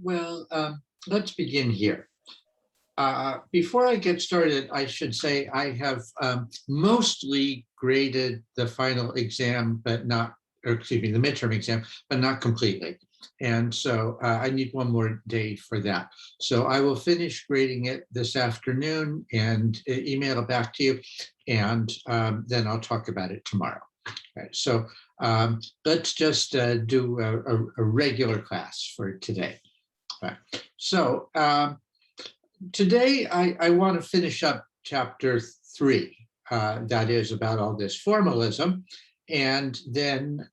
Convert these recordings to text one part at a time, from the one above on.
Well, let's begin here. Before I get started, I should say I have mostly graded the final exam, but not, or excuse me, the midterm exam, but not completely. And so I need one more day for that. So I will finish grading it this afternoon and email it back to you. And then I'll talk about it tomorrow. Right, so let's just do a regular class for today. Right. So today I want to finish up chapter 3, that is about all this formalism. And then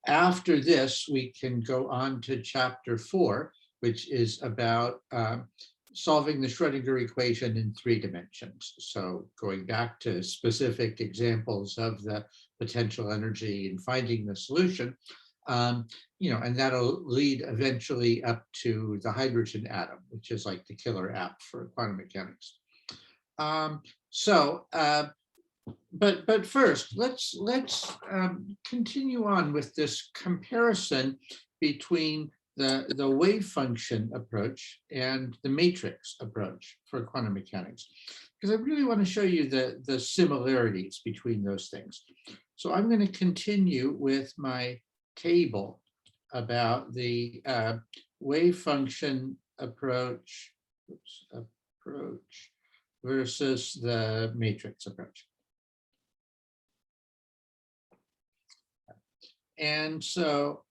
after this, we can go on to chapter 4, which is about solving the Schrodinger equation in 3 dimensions. So going back to specific examples of the potential energy and finding the solution. And that'll lead eventually up to the hydrogen atom, which is like the killer app for quantum mechanics. But first, let's continue on with this comparison between the wave function approach and the matrix approach for quantum mechanics, because I really want to show you the similarities between those things. So I'm going to continue with my table about the wave function approach versus the matrix approach. And so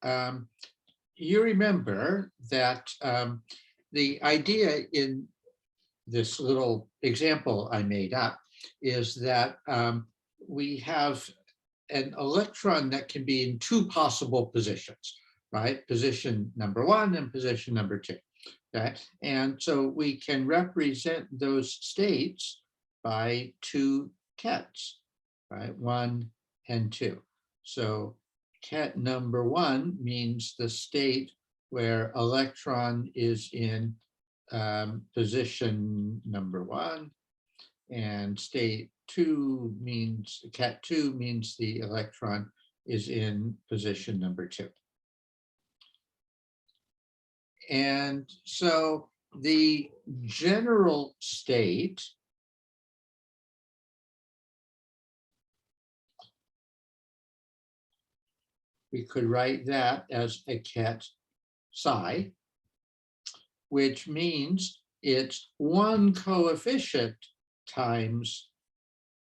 you remember that the idea in this little example I made up is that we have an electron that can be in 2 possible positions, right? Position number 1 and position number 2. Okay, and so we can represent those states by 2 kets, right? 1 and 2. So ket number 1 means the state where electron is in position number 1, and state 2 means, ket 2 means the electron is in position number 2. And so the general state we could write that as a ket psi, which means it's 1 coefficient times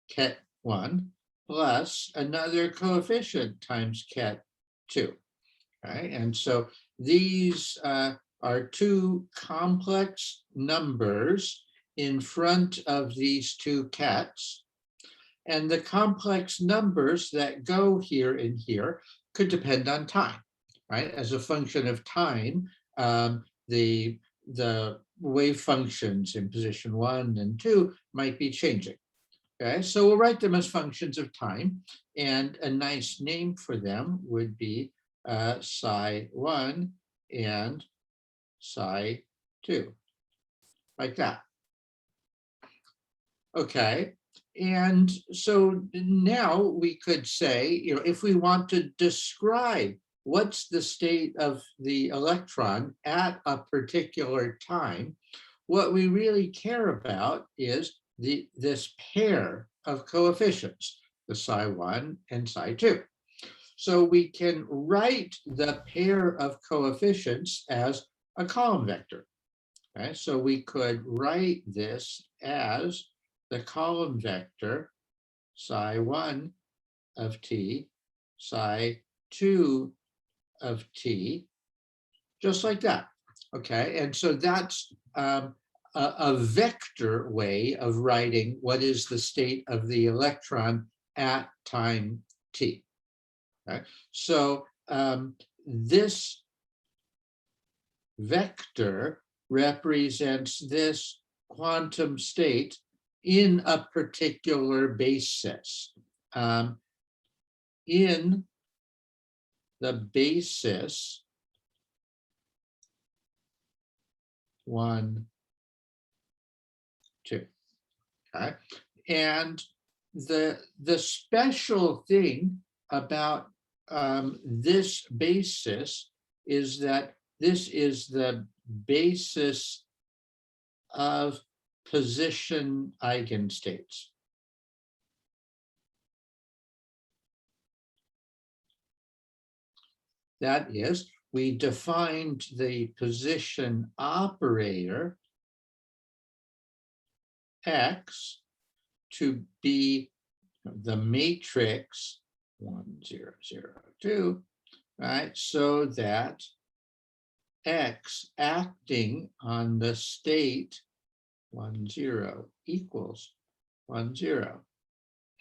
ket 1 plus another coefficient times ket 2. Right? And so these are 2 complex numbers in front of these 2 kets. And the complex numbers that go here and here could depend on time, right? As a function of time, the wave functions in position 1 and 2 might be changing. Okay, so we'll write them as functions of time, and a nice name for them would be psi 1 and psi 2, like that. Okay, and so now we could say, if we want to describe what's the state of the electron at a particular time, what we really care about is this pair of coefficients, the psi 1 and psi 2. So we can write the pair of coefficients as a column vector. Okay? So we could write this as the column vector psi 1 of t, psi 2 of t, just like that. Okay, and so that's a vector way of writing what is the state of the electron at time t. Okay? So this vector represents this quantum state in a particular basis. In the basis 1, 2. Okay, and the special thing about this basis is that this is the basis of position eigenstates. That is, we defined the position operator X to be the matrix 1, 0, 0, 2, right? So that X acting on the state 1, 0 equals 1, 0,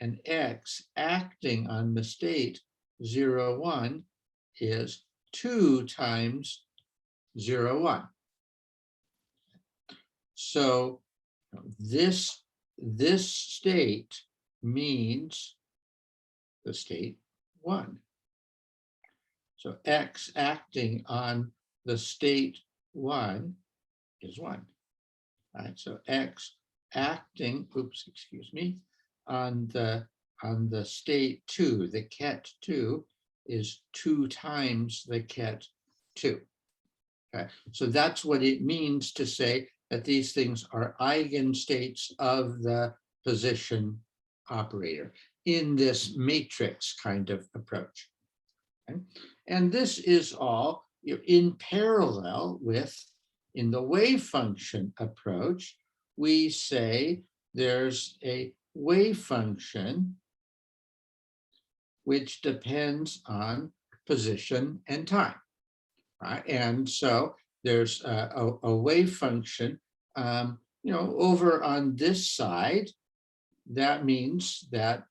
and X acting on the state 0, 1 is 2 times 0, 1. So this state means the state 1. So X acting on the state 1 is 1. Right? So X acting, on the state 2, the ket 2, is 2 times the ket 2. Okay, so that's what it means to say that these things are eigenstates of the position operator in this matrix kind of approach. Okay? And this is all in parallel with, in the wave function approach, we say there's a wave function which depends on position and time. Right? And so there's a wave function, over on this side. That means that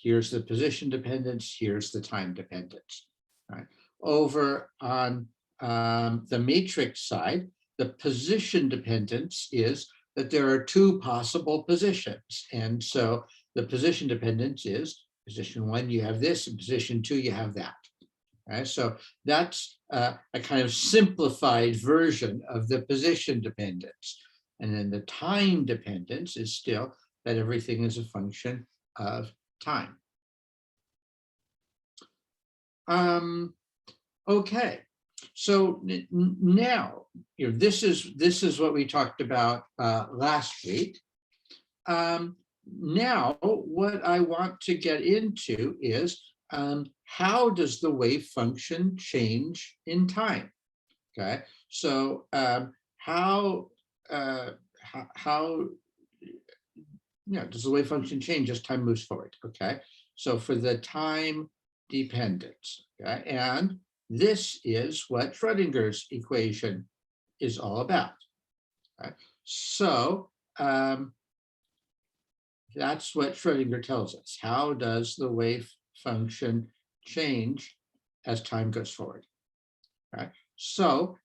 here's the position dependence, here's the time dependence. Right? Over on the matrix side, the position dependence is that there are 2 possible positions. And so the position dependence is position 1, you have this, and position 2, you have that. Right? So that's a kind of simplified version of the position dependence. And then the time dependence is still that everything is a function of time. Okay, so now this is what we talked about last week. Now, what I want to get into is how does the wave function change in time? Okay, so how does the wave function change as time moves forward? Okay, so for the time dependence, okay, and this is what Schrodinger's equation is all about. Okay? So that's what Schrodinger tells us. How does the wave function change as time goes forward? Right? So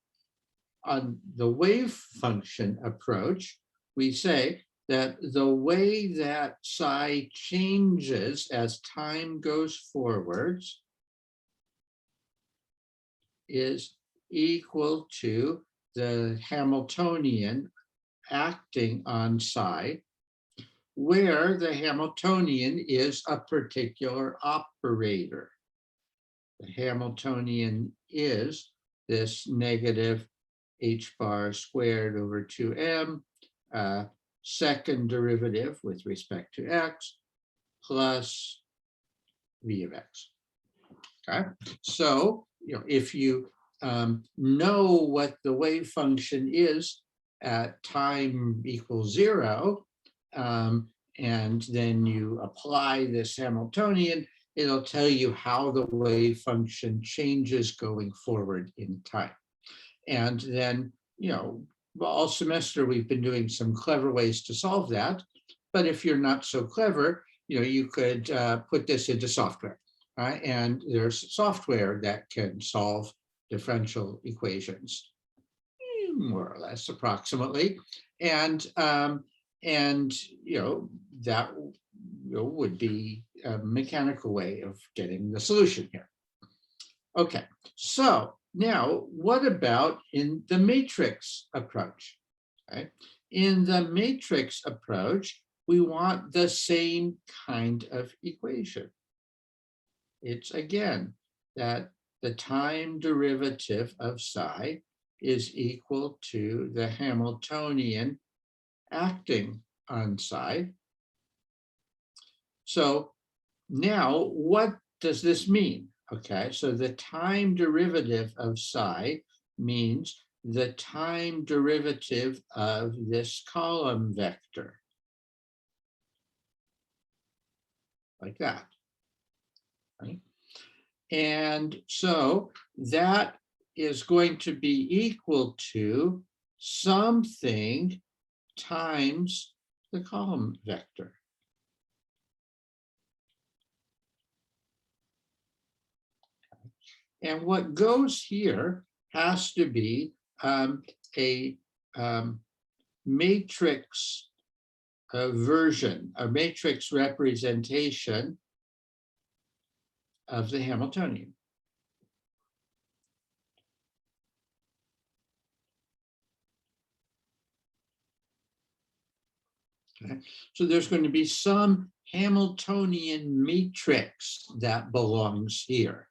on the wave function approach, we say that the way that psi changes as time goes forwards is equal to the Hamiltonian acting on psi, where the Hamiltonian is a particular operator. The Hamiltonian is this negative h bar squared over 2m, second derivative with respect to x, plus v of x. Okay, so if you know what the wave function is at time equals 0, and then you apply this Hamiltonian, it'll tell you how the wave function changes going forward in time. And then, all semester we've been doing some clever ways to solve that. But if you're not so clever, you could put this into software. Right? And there's software that can solve differential equations, more or less approximately. And that would be a mechanical way of getting the solution here. Okay, so now what about in the matrix approach? Okay? In the matrix approach, we want the same kind of equation. It's again that the time derivative of psi is equal to the Hamiltonian acting on psi. So now what does this mean? Okay, so the time derivative of psi means the time derivative of this column vector. Like that, right? And so that is going to be equal to something times the column vector. And what goes here has to be a matrix version, a matrix representation of the Hamiltonian. Okay. So there's going to be some Hamiltonian matrix that belongs here.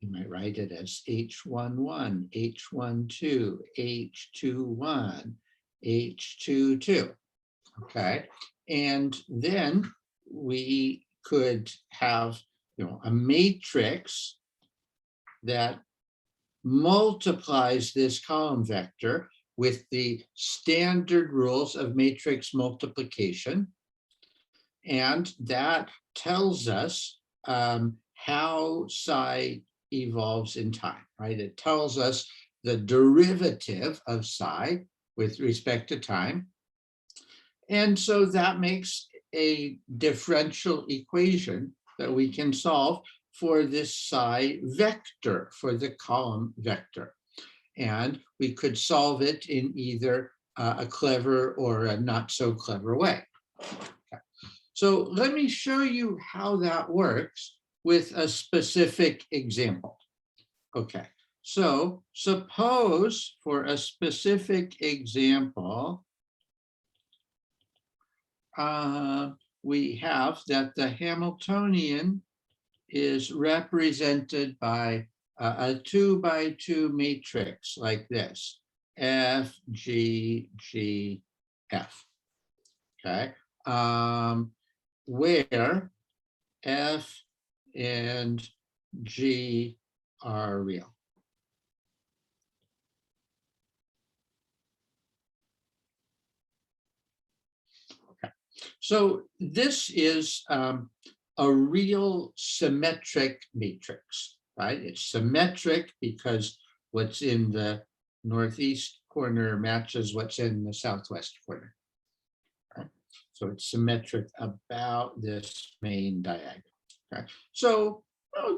You might write it as H11, H12, H21, H22. Okay, and then we could have, a matrix that multiplies this column vector with the standard rules of matrix multiplication, and that tells us how psi evolves in time, right? It tells us the derivative of psi with respect to time. And so that makes a differential equation that we can solve for this psi vector, for the column vector. And we could solve it in either a clever or a not so clever way. Okay. So let me show you how that works with a specific example. Okay, so suppose for a specific example, we have that the Hamiltonian is represented by a 2x2 matrix like this, F, G, G, F. Okay, where F and G are real. Okay, so this is a real symmetric matrix, right? It's symmetric because what's in the northeast corner matches what's in the southwest corner. Right? So it's symmetric about this main diagonal. Okay, so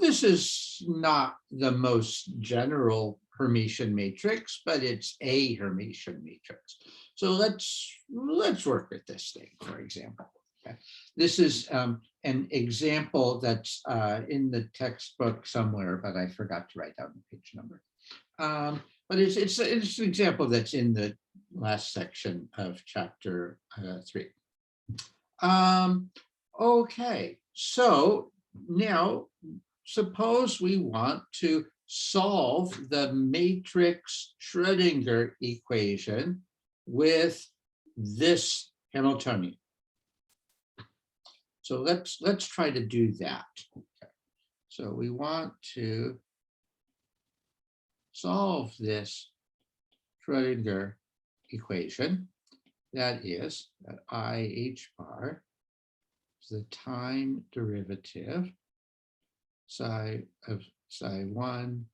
this is not the most general Hermitian matrix, but it's a Hermitian matrix. So let's work with this thing, for example. Okay. This is an example that's in the textbook somewhere, but I forgot to write down the page number. But it's an example that's in the last section of chapter 3. Okay, so now suppose we want to solve the matrix Schrodinger equation with this Hamiltonian. So let's try to do that. Okay. So we want to solve this Schrodinger equation. That is that I H bar is the time derivative psi of psi 1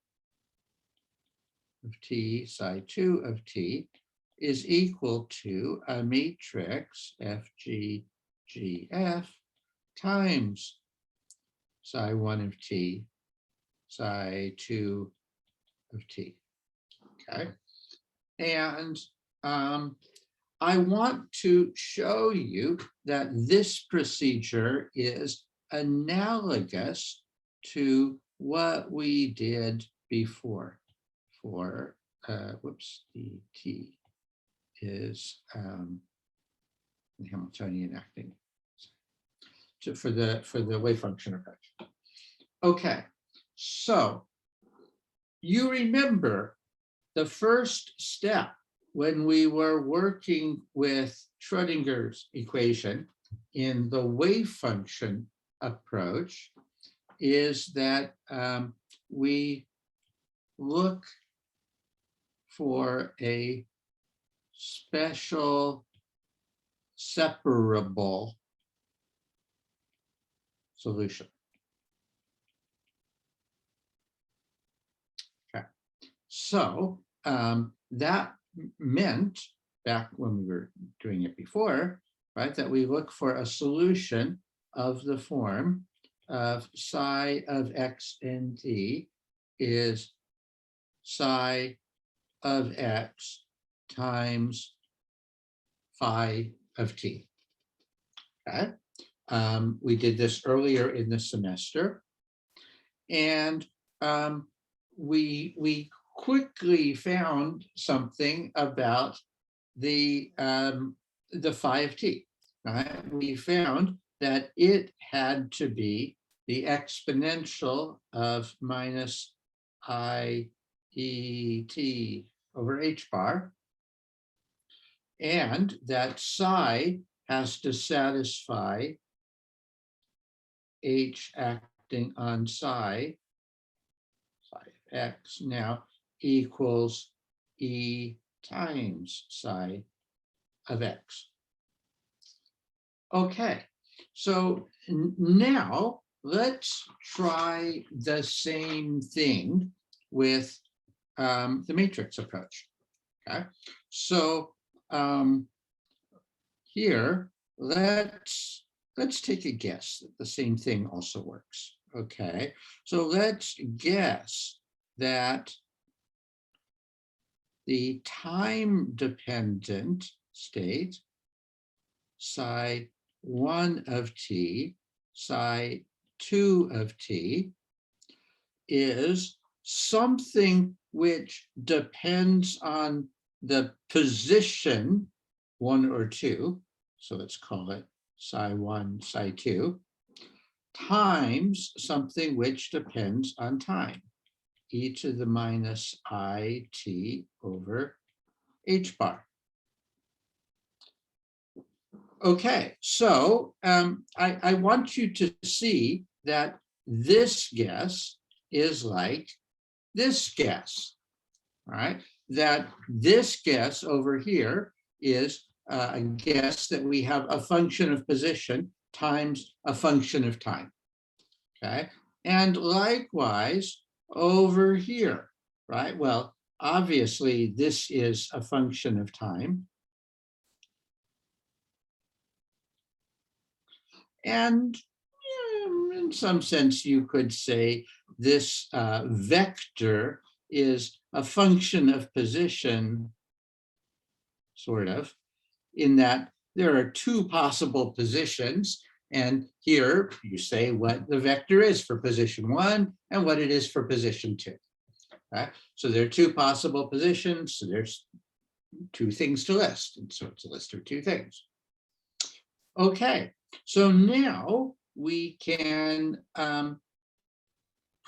of t, psi 2 of t is equal to a matrix FGGF times psi 1 of t, psi 2 of t. Okay, and I want to show you that this procedure is analogous to what we did before for, whoops, the t is the Hamiltonian acting for the wave function approach. Okay, so you remember the first step when we were working with Schrodinger's equation in the wave function approach is that we look for a special separable solution. Okay, so that meant back when we were doing it before, right, that we look for a solution of the form of psi of x and t is psi of x times phi of t. Okay, we did this earlier in the semester, and we quickly found something about the phi of t. Right? We found that it had to be the exponential of minus I e t over h bar, and that psi has to satisfy h acting on psi of x now equals e times psi of x. Okay, so now let's try the same thing with the matrix approach. Okay, so here let's take a guess that the same thing also works. Okay, so let's guess that the time dependent state psi 1 of t, psi 2 of t is something which depends on the position 1 or 2, so let's call it psi 1, psi 2, times something which depends on time, e to the minus I t over h bar. Okay, so I want you to see that this guess is like this guess, right? That this guess over here is a guess that we have a function of position times a function of time, okay? And likewise over here, right? Well, obviously this is a function of time. And in some sense, you could say this vector is a function of position, sort of, in that there are two possible positions. And here you say what the vector is for position 1 and what it is for position 2. Right? So there are two possible positions. So there's two things to list. And so it's a list of two things. Okay, so now we can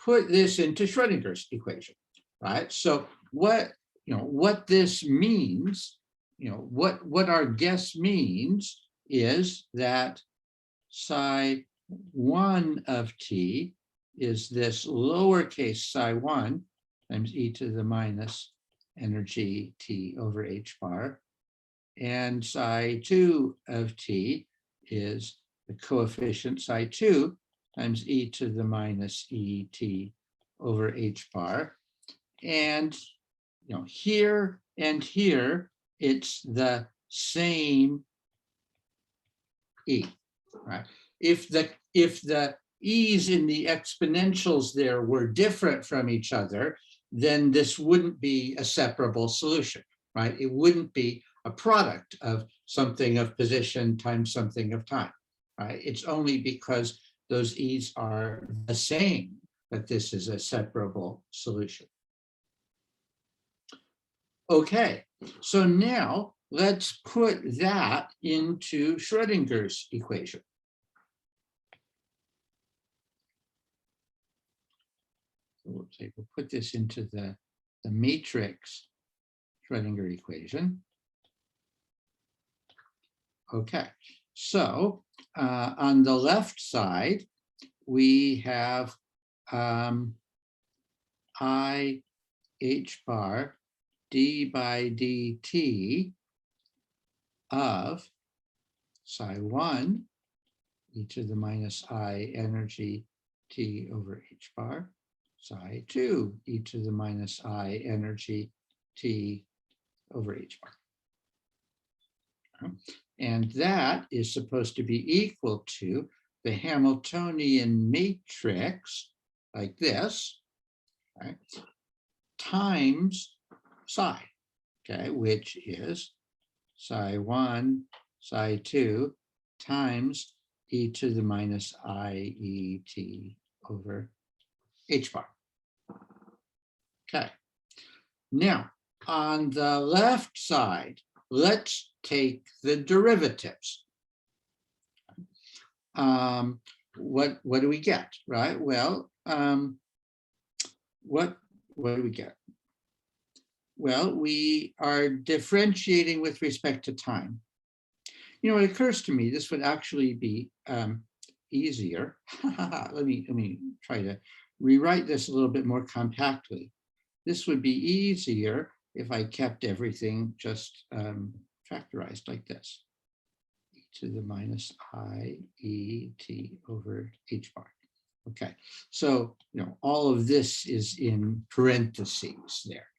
put this into Schrodinger's equation, right? So what this means, what our guess means is that psi 1 of t is this lowercase psi 1 times e to the minus energy t over h bar, and psi 2 of t is the coefficient psi 2 times e to the minus e t over h bar. And here and here, it's the same e, right? If the e's in the exponentials there were different from each other, then this wouldn't be a separable solution, right? It wouldn't be a product of something of position times something of time, right? It's only because those e's are the same that this is a separable solution. Okay, so now let's put that into Schrodinger's equation. So we'll put this into the matrix Schrodinger equation. Okay, so on the left side, we have I h bar d by dt of psi1 e to the minus I energy t over h bar, psi2 e to the minus I energy t over h bar. And that is supposed to be equal to the Hamiltonian matrix, like this, right, times psi, okay, which is psi1, psi2 times e to the minus I e t over h bar. Okay, now on the left side, let's take the derivatives. What do we get, right? Well, what do we get? Well, we are differentiating with respect to time. You know, it occurs to me this would actually be easier. let me try to rewrite this a little bit more compactly. This would be easier if I kept everything just factorized like this, e to the minus I e t over h bar. Okay, so you know all of this is in parentheses there.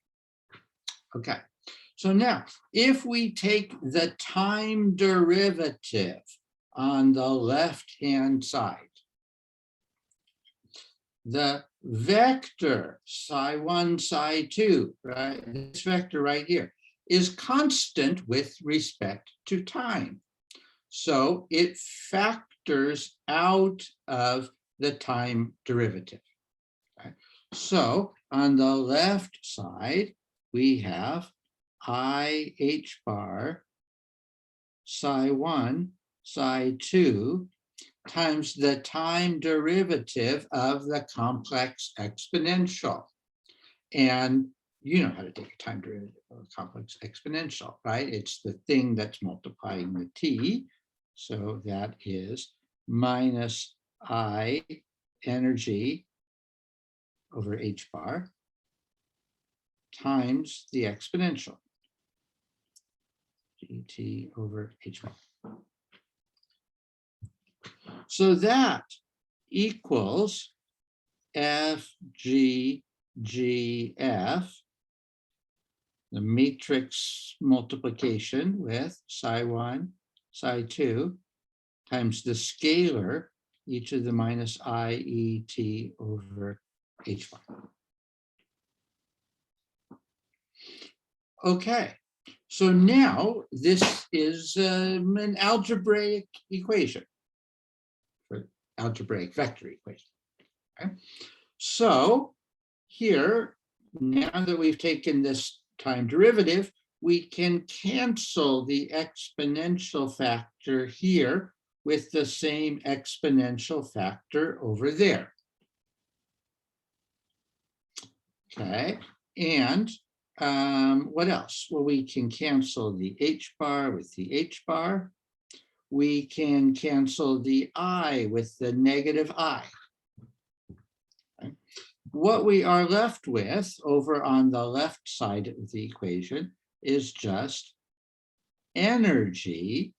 Okay, so now if we take the time derivative on the left-hand side, the vector psi1, psi2, right, this vector right here, is constant with respect to time. So it factors out of the time derivative. Okay? So on the left side, we have I h bar psi1, psi2 times the time derivative of the complex exponential. And you know how to take a time derivative of a complex exponential, right? It's the thing that's multiplying the t. So that is minus I energy over h bar times the exponential, gt over h bar. So that equals FGGF, the matrix multiplication with psi1, psi2 times the scalar e to the minus I e t over h bar. Okay, so now this is an algebraic equation, for algebraic vector equation. Okay? So here, now that we've taken this time derivative, we can cancel the exponential factor here with the same exponential factor over there. Okay, and what else? Well, we can cancel the h bar with the h bar. We can cancel the I with the negative I. Okay. What we are left with over on the left side of the equation is just energy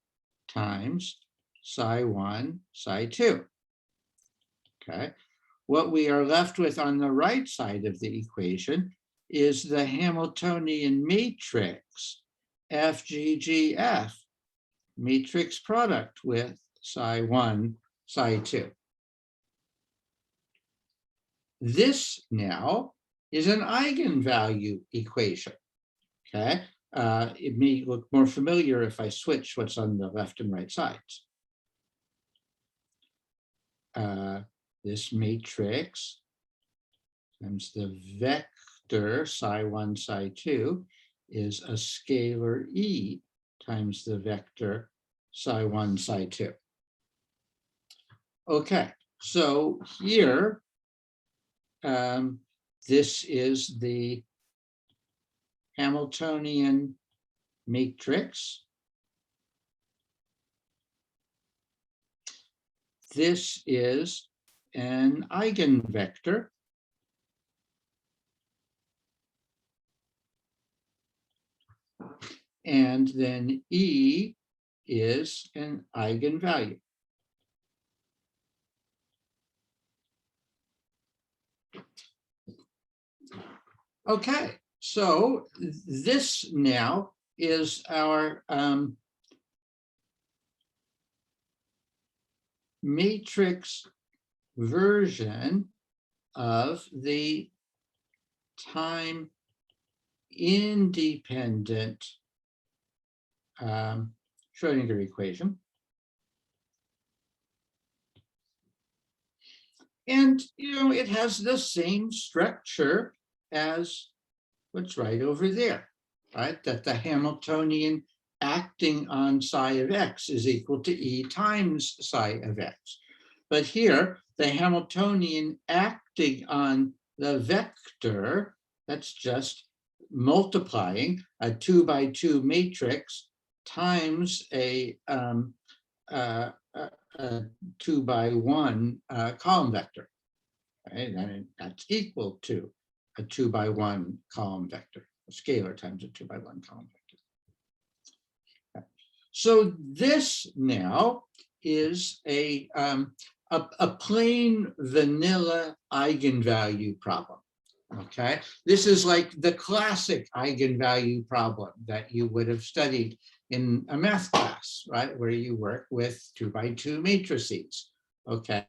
times psi1, psi2. Okay. What we are left with on the right side of the equation is the Hamiltonian matrix FGGF, matrix product with psi1, psi2. This now is an eigenvalue equation. Okay, it may look more familiar if I switch what's on the left and right sides. This matrix times the vector psi1, psi2 is a scalar e times the vector psi1, psi2. Okay, so here, this is the Hamiltonian matrix. This is an eigenvector. And then E is an eigenvalue. Okay, so this now is our matrix version of the time independent Schrodinger equation. And, it has the same structure as what's right over there, right? That the Hamiltonian acting on psi of x is equal to E times psi of x. But here, the Hamiltonian acting on the vector, that's just multiplying a 2 by 2 matrix times a 2 by 1 column vector, right? And that's equal to a 2 by 1 column vector, a scalar times a 2 by 1 column vector. Okay. So this now is a plain vanilla eigenvalue problem. Okay, this is like the classic eigenvalue problem that you would have studied in a math class, right? Where you work with 2 by 2 matrices. Okay,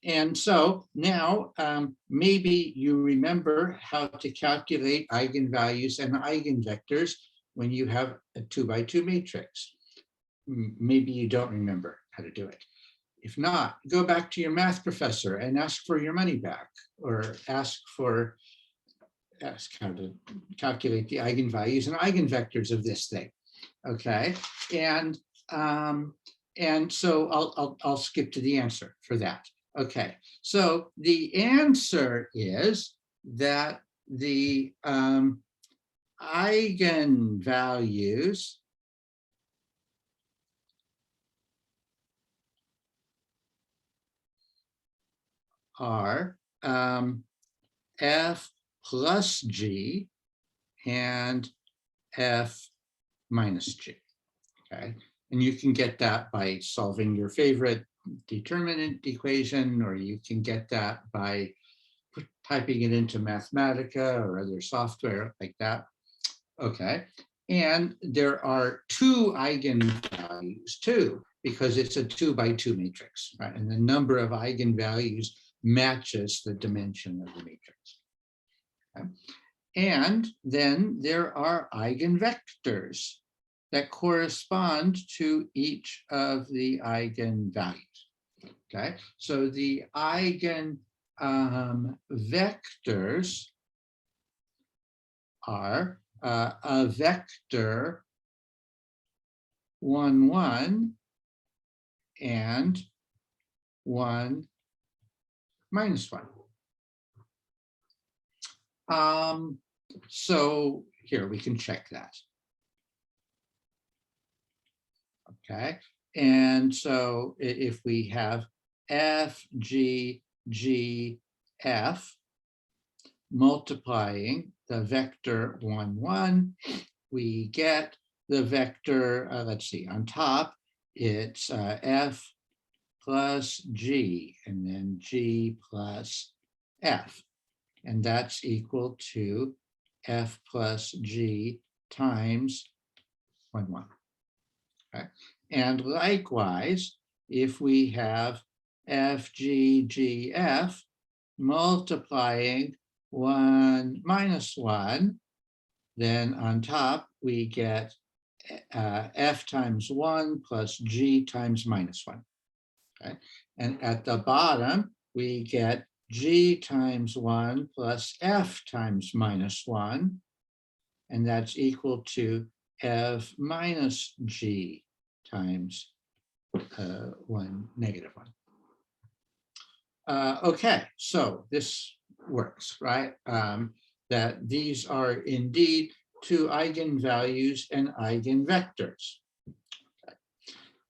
and so now maybe you remember how to calculate eigenvalues and eigenvectors when you have a 2 by 2 matrix. Maybe you don't remember how to do it. If not, go back to your math professor and ask for your money back, or ask how to calculate the eigenvalues and eigenvectors of this thing. Okay, and so I'll skip to the answer for that. Okay, so the answer is that the eigenvalues are f plus g and f minus g. Okay, and you can get that by solving your favorite determinant equation, or you can get that by typing it into Mathematica or other software like that. Okay, and there are 2 eigenvalues too, because it's a 2 by 2 matrix, right? And the number of eigenvalues matches the dimension of the matrix. Okay? And then there are eigenvectors that correspond to each of the eigenvalues. Okay, so the eigenvectors are a vector 1, 1 and 1 minus 1. So here we can check that. Okay, and so if we have f, g, g, f multiplying the vector 1, 1, we get the vector, let's see, on top, it's f plus g, and then g plus f. And that's equal to f plus g times 1, 1. Okay. And likewise, if we have f, g, g, f multiplying 1 minus 1, then on top we get f times 1 plus g times minus 1. Okay. And at the bottom, we get g times 1 plus f times minus 1, and that's equal to f minus g times 1 negative 1. Okay, so this works, right? That these are indeed to eigenvalues and eigenvectors. Okay.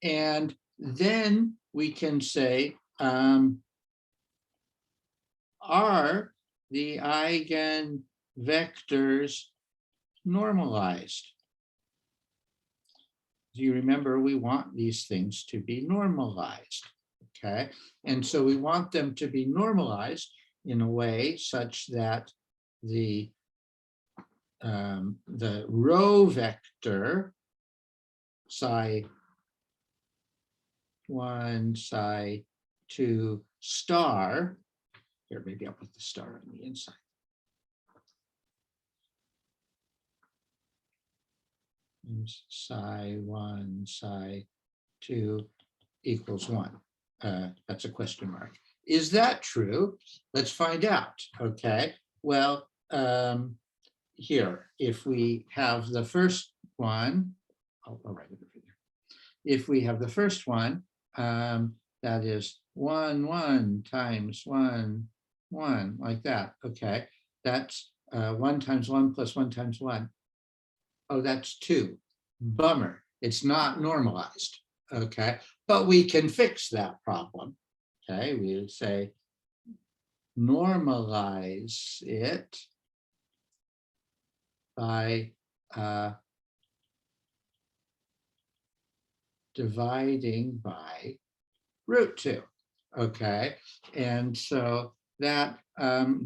And then we can say, are the eigenvectors normalized? Do you remember we want these things to be normalized? Okay, and so we want them to be normalized in a way such that the row vector psi 1, psi 2 star, here maybe I'll put the star on the inside. Psi 1, psi 2 equals 1. That's a question mark. Is that true? Let's find out. Okay. Well, here, if we have the first one, I'll write it over there. If we have the first one, that is 1, 1 times 1, 1, like that. Okay. That's 1 times 1 plus 1 times 1. Oh, that's 2. Bummer. It's not normalized. Okay. But we can fix that problem. Okay. We would say normalize it by dividing by root 2. Okay. And so that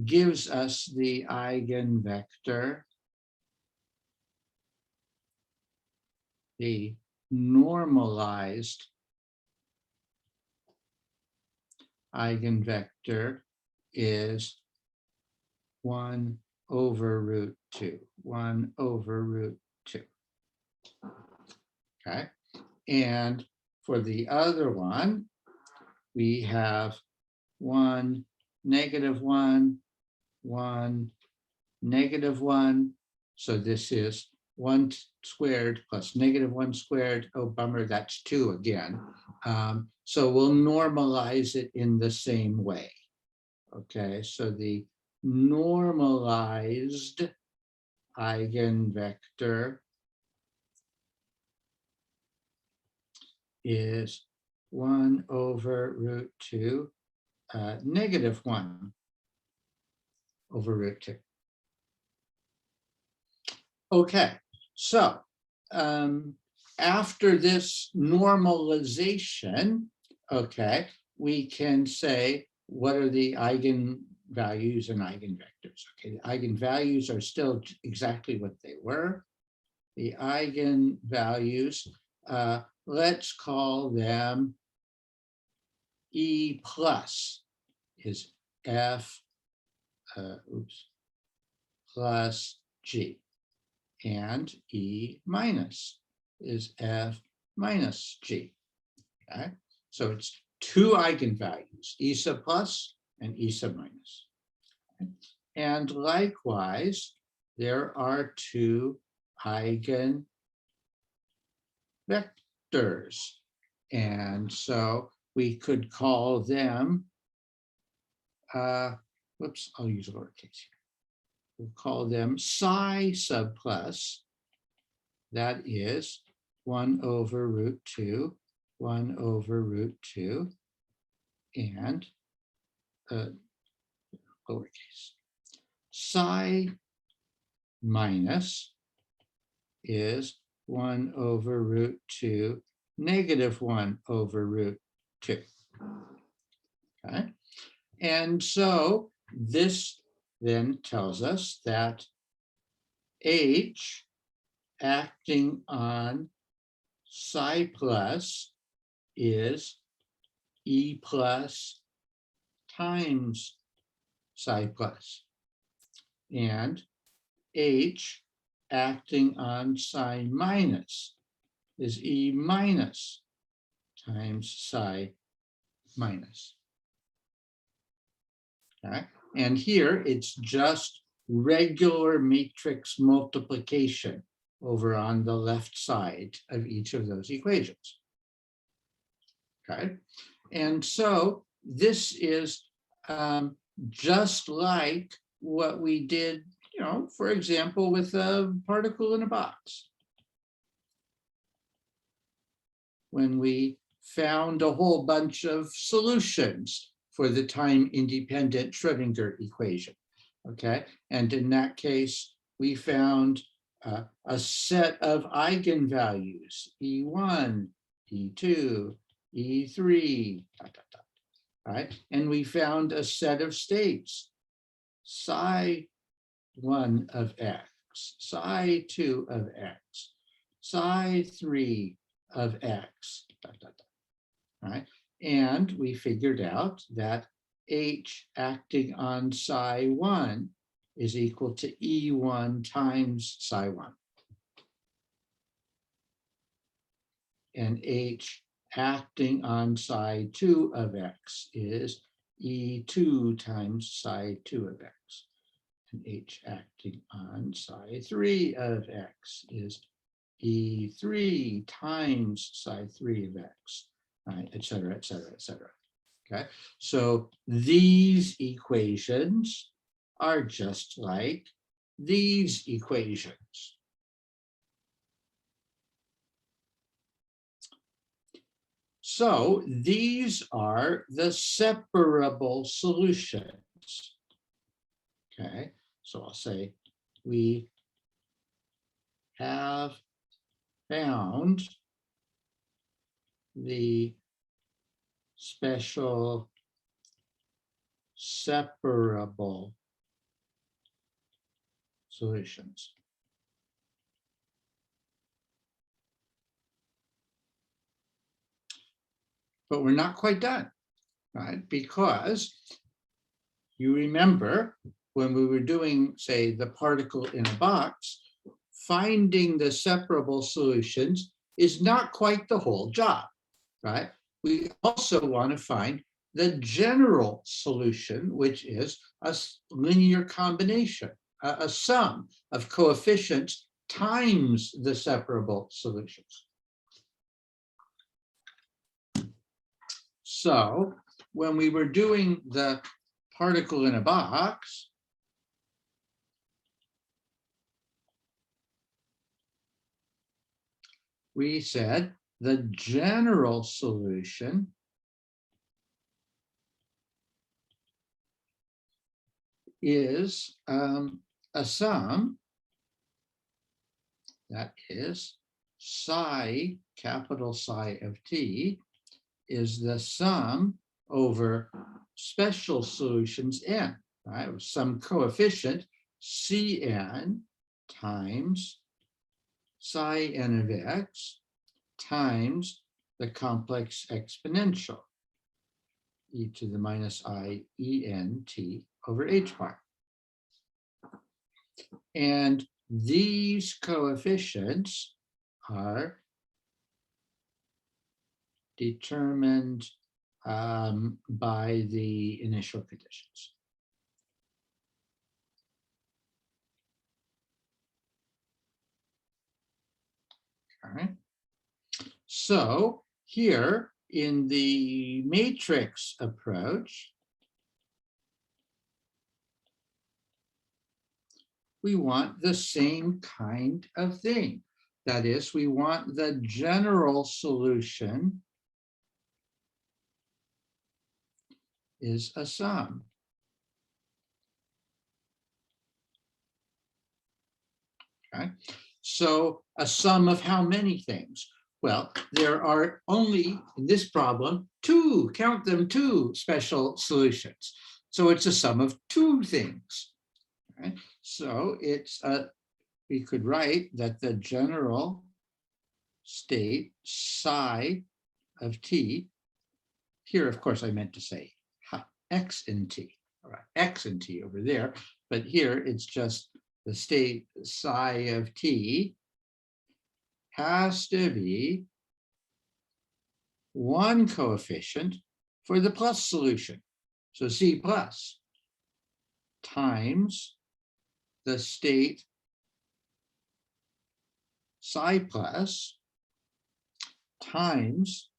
gives us the eigenvector, the normalized eigenvector is 1 over root 2, 1 over root 2. Okay. And for the other one, we have 1, negative 1, 1, negative 1. So this is 1 squared plus negative 1 squared. Oh, bummer, that's 2 again. So we'll normalize it in the same way. Okay, so the normalized eigenvector is 1 over root 2, negative 1 over root 2. Okay, so after this normalization, okay, we can say what are the eigenvalues and eigenvectors. Okay, the eigenvalues are still exactly what they were. The eigenvalues, let's call them E plus is F plus G, and E minus is F minus G. Okay, so it's 2 eigenvalues, E sub plus and E sub minus. And likewise, there are 2 eigenvectors. And so we could call them, whoops, I'll use lowercase here. We'll call them psi sub plus, that is 1 over root 2, 1 over root 2, and lowercase. Psi minus is 1 over root 2, negative 1 over root 2. Okay, and so this then tells us that H acting on psi plus is E plus times psi plus, and H acting on psi minus is E minus times psi minus. Okay, and here it's just regular matrix multiplication over on the left side of each of those equations. Okay, and so this is just like what we did for example, with a particle in a box. When we found a whole bunch of solutions for the time-independent Schrodinger equation, okay? And in that case, we found a set of eigenvalues, E1, E2, E3, right? And we found a set of states, psi 1 of x, psi 2 of x, psi 3 of x, right? And we figured out that H acting on psi 1 is equal to E1 times psi 1. And H acting on psi 2 of x is E2 times psi 2 of x. And H acting on psi 3 of x is E3 times psi 3 of x, right, et cetera, et cetera, et cetera. Okay, so these equations are just like these equations. So these are the separable solutions. Okay, so I'll say we have found the special separable solutions. But we're not quite done, right? Because you remember when we were doing, say, the particle in a box, finding the separable solutions is not quite the whole job, right? We also want to find the general solution, which is a linear combination, a sum of coefficients times the separable solutions. So when we were doing the particle in a box, we said the general solution is a sum that is psi, capital Psi of t, is the sum over special solutions n, right? Some coefficient Cn times psi n of x times the complex exponential e to the minus I en t over h bar. And these coefficients are determined by the initial conditions. All right. So here in the matrix approach, we want the same kind of thing. That is, we want the general solution is a sum. Okay, so a sum of how many things? Well, there are only, in this problem, two, count them, two special solutions. So it's a sum of two things. Right? So it's we could write that the general state psi of t, here, of course, I meant to say x in t, all right, x in t over there, but here it's just the state psi of t has to be one coefficient for the plus solution. So C plus times the state psi plus times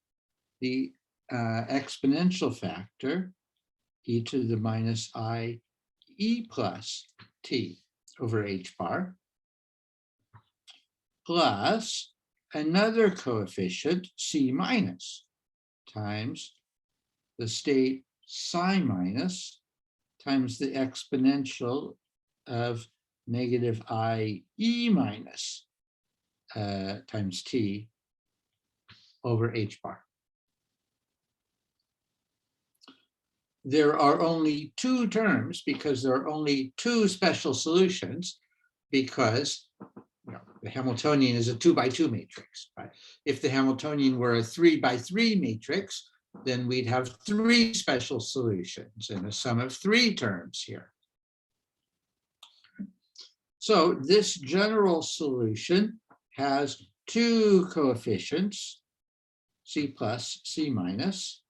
the exponential factor e to the minus I e plus t over h bar plus another coefficient c minus times the state psi minus times the exponential of negative I e minus times t over h bar. There are only two terms because there are only two special solutions because the Hamiltonian is a 2 by 2 matrix. Right? If the Hamiltonian were a 3 by 3 matrix, then we'd have three special solutions and a sum of three terms here. So this general solution has two coefficients, c plus, c minus,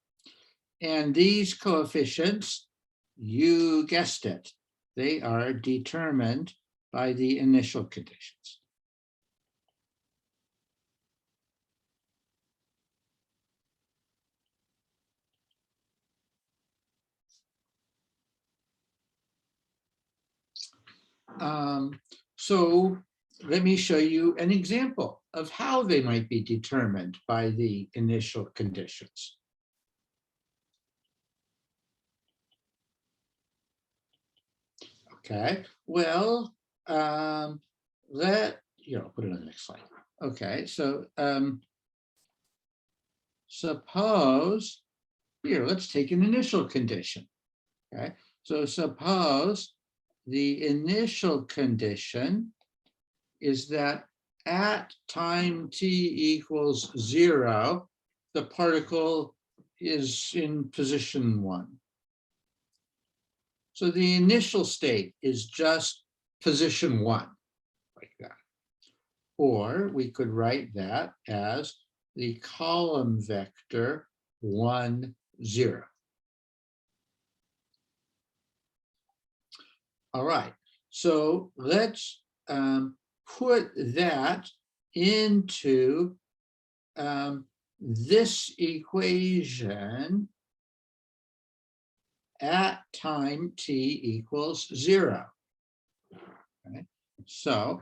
and these coefficients, you guessed it, they are determined by the initial conditions. So let me show you an example of how they might be determined by the initial conditions. Okay, well, put it on the next slide. Okay, so suppose, here, let's take an initial condition. Okay, so suppose the initial condition is that at time t equals 0, the particle is in position 1. So the initial state is just position 1, like that. Or we could write that as the column vector 1, 0. All right, so let's put that into this equation at time t equals 0. Okay. So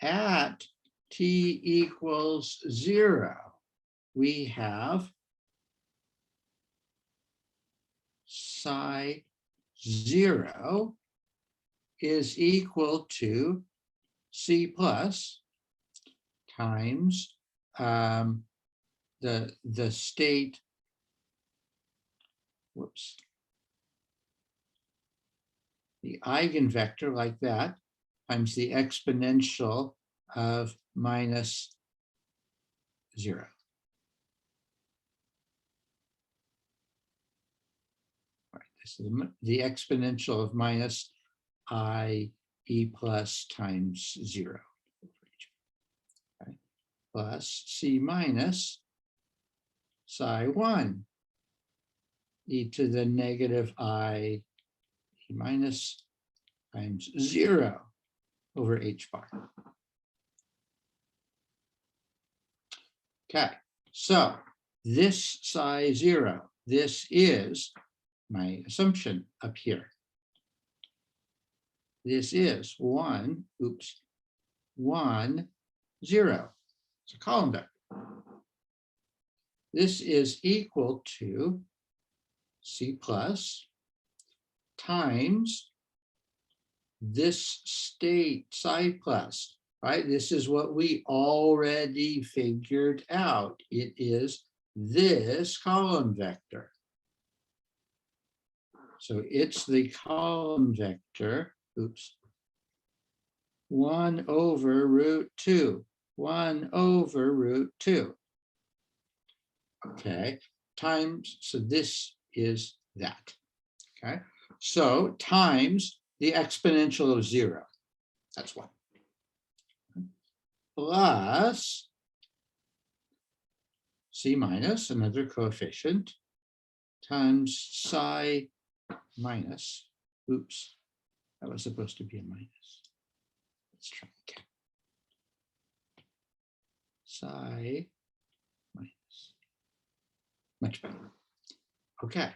at t equals 0, we have psi 0 is equal to c plus times the state, the eigenvector like that, times the exponential of minus 0. Right, this is the exponential of minus I e plus times 0. Okay. Plus c minus psi 1 e to the negative I e minus times 0 over h bar. Okay, so this psi 0, this is my assumption up here. This is 1, 1, 0. It's a column vector. This is equal to c plus times this state psi plus, right? This is what we already figured out. It is this column vector. So it's the column vector, 1 over root 2, 1 over root 2. Okay, times, so this is that. Okay, so times the exponential of 0, that's 1. Plus c minus, another coefficient, times psi minus, that was supposed to be a minus. Let's try again. Psi minus. Much better. Okay.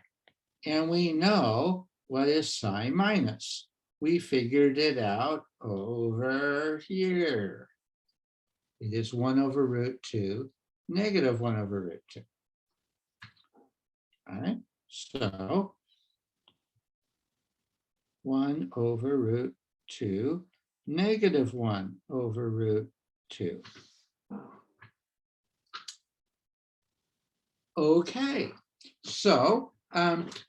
And we know what is psi minus. we figured it out over here. It is 1 over root 2, negative 1 over root 2. All right, so 1 over root 2, negative 1 over root 2. Okay, so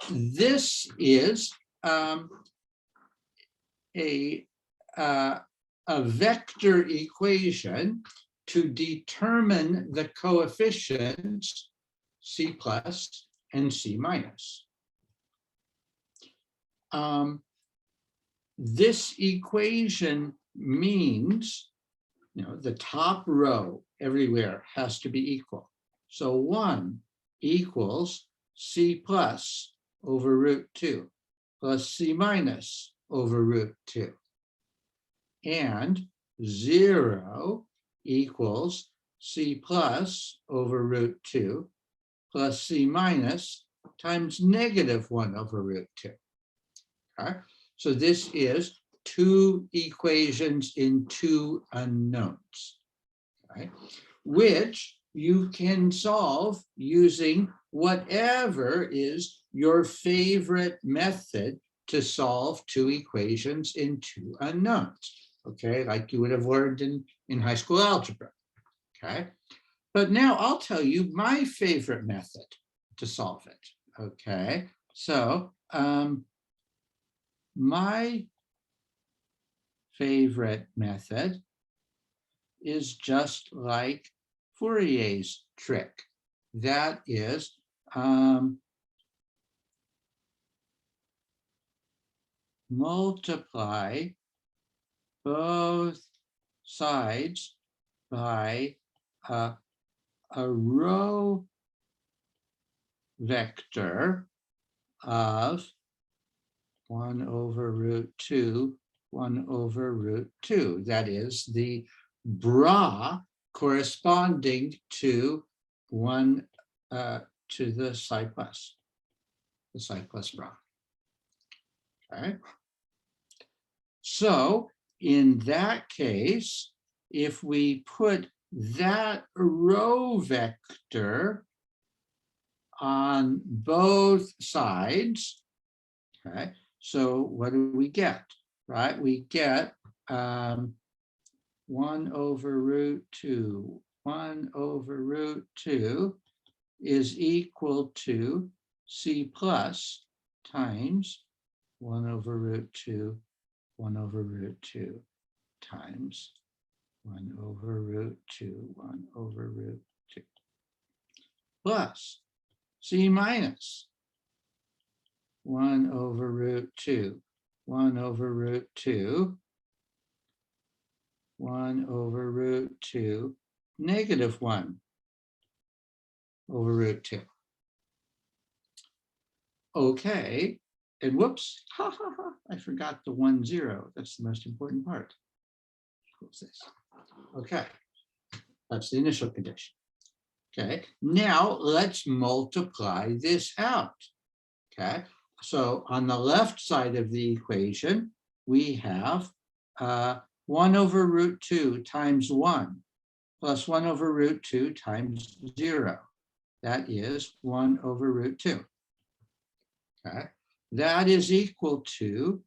this is a vector equation to determine the coefficients C plus and C minus. This equation means, the top row everywhere has to be equal. So 1 equals C plus over root 2 plus C minus over root 2. And 0 equals C plus over root 2 plus C minus times negative 1 over root 2. Okay? So this is 2 equations in 2 unknowns, right? Which you can solve using whatever is your favorite method to solve 2 equations in 2 unknowns, okay? Like you would have learned in high school algebra, okay? But now I'll tell you my favorite method to solve it, okay? So my favorite method is just like Fourier's trick. That is multiply both sides by a row vector of 1 over root 2, 1 over root 2. That is the bra corresponding to 1 to the psi plus bra. Okay. So in that case, if we put that row vector on both sides, okay, so what do we get, right? We get 1 over root 2, 1 over root 2 is equal to C plus times 1 over root 2, 1 over root 2 times 1 over root 2, 1 over root 2, plus C minus 1 over root 2, 1 over root 2, 1 over root 2, negative 1 over root 2. Okay, and whoops, I forgot the 1, 0. That's the most important part. What's this? Okay, that's the initial condition. Okay, now let's multiply this out. Okay, so on the left side of the equation, we have 1 over root 2 times 1 plus 1 over root 2 times 0. That is 1 over root 2. Okay, that is equal to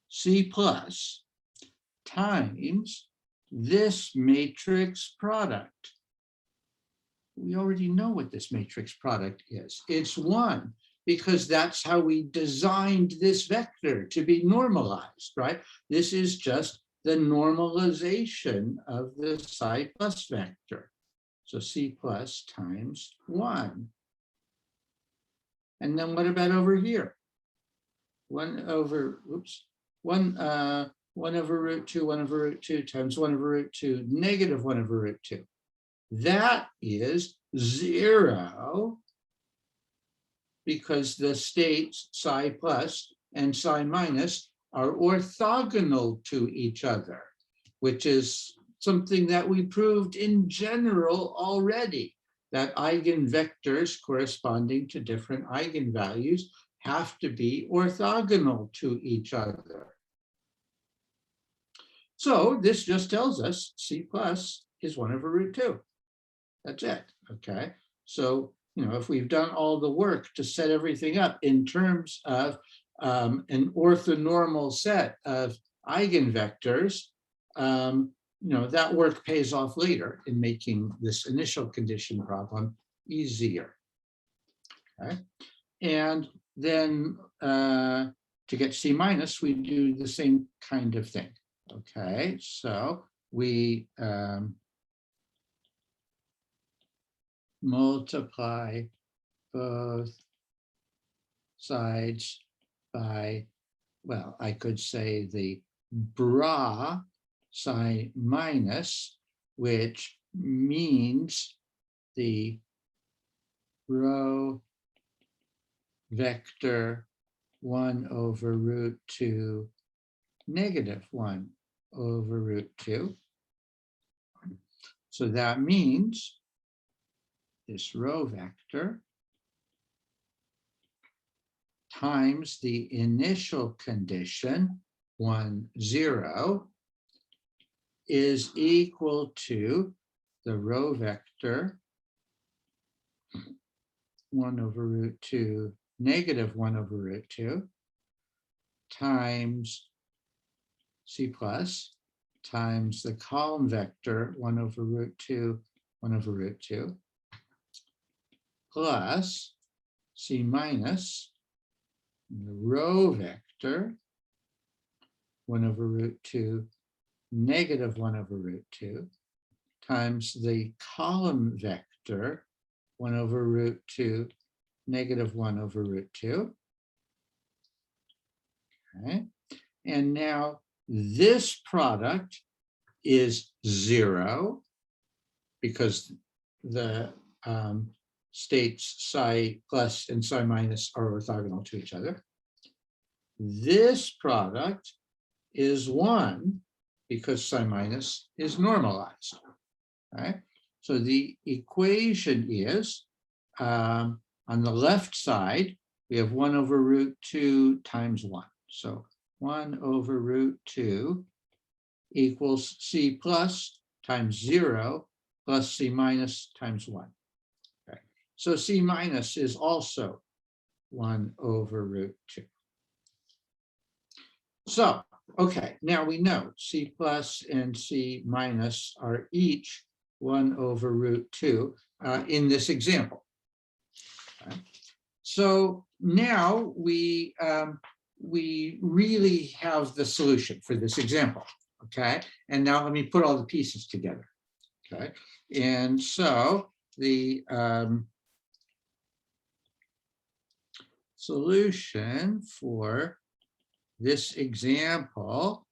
C plus times this matrix product. We already know what this matrix product is. It's 1, because that's how we designed this vector to be normalized, right? This is just the normalization of the psi plus vector. So C plus times 1. And then what about over here? 1 over root 2, 1 over root 2 times 1 over root 2, negative 1 over root 2. That is 0, because the states psi plus and psi minus are orthogonal to each other, which is something that we proved in general already, that eigenvectors corresponding to different eigenvalues have to be orthogonal to each other. So this just tells us C plus is 1 over root 2. That's it, okay? So, if we've done all the work to set everything up in terms of an orthonormal set of eigenvectors, that work pays off later in making this initial condition problem easier, okay? And then to get C minus, we do the same kind of thing, okay? So we multiply both sides by, well, I could say the bra psi minus, which means the row vector 1 over root 2 negative 1 over root 2. So that means this row vector times the initial condition 1, 0 is equal to the row vector 1 over root 2 negative 1 over root 2 times C plus times the column vector 1 over root 2, 1 over root 2 plus C minus the row vector 1 over root 2 negative 1 over root 2 times the column vector 1 over root 2 negative 1 over root 2. Okay. And now this product is 0 because the states psi plus and psi minus are orthogonal to each other. This product is 1 because psi minus is normalized. Right? So the equation is, on the left side, we have 1 over root 2 times 1. So 1 over root 2 equals C plus times 0 plus C minus times 1. Okay. So C minus is also 1 over root 2. So, okay, now we know C plus and C minus are each 1 over root 2 in this example. Okay. So now we really have the solution for this example, okay? And now let me put all the pieces together, okay? And so the solution for this example,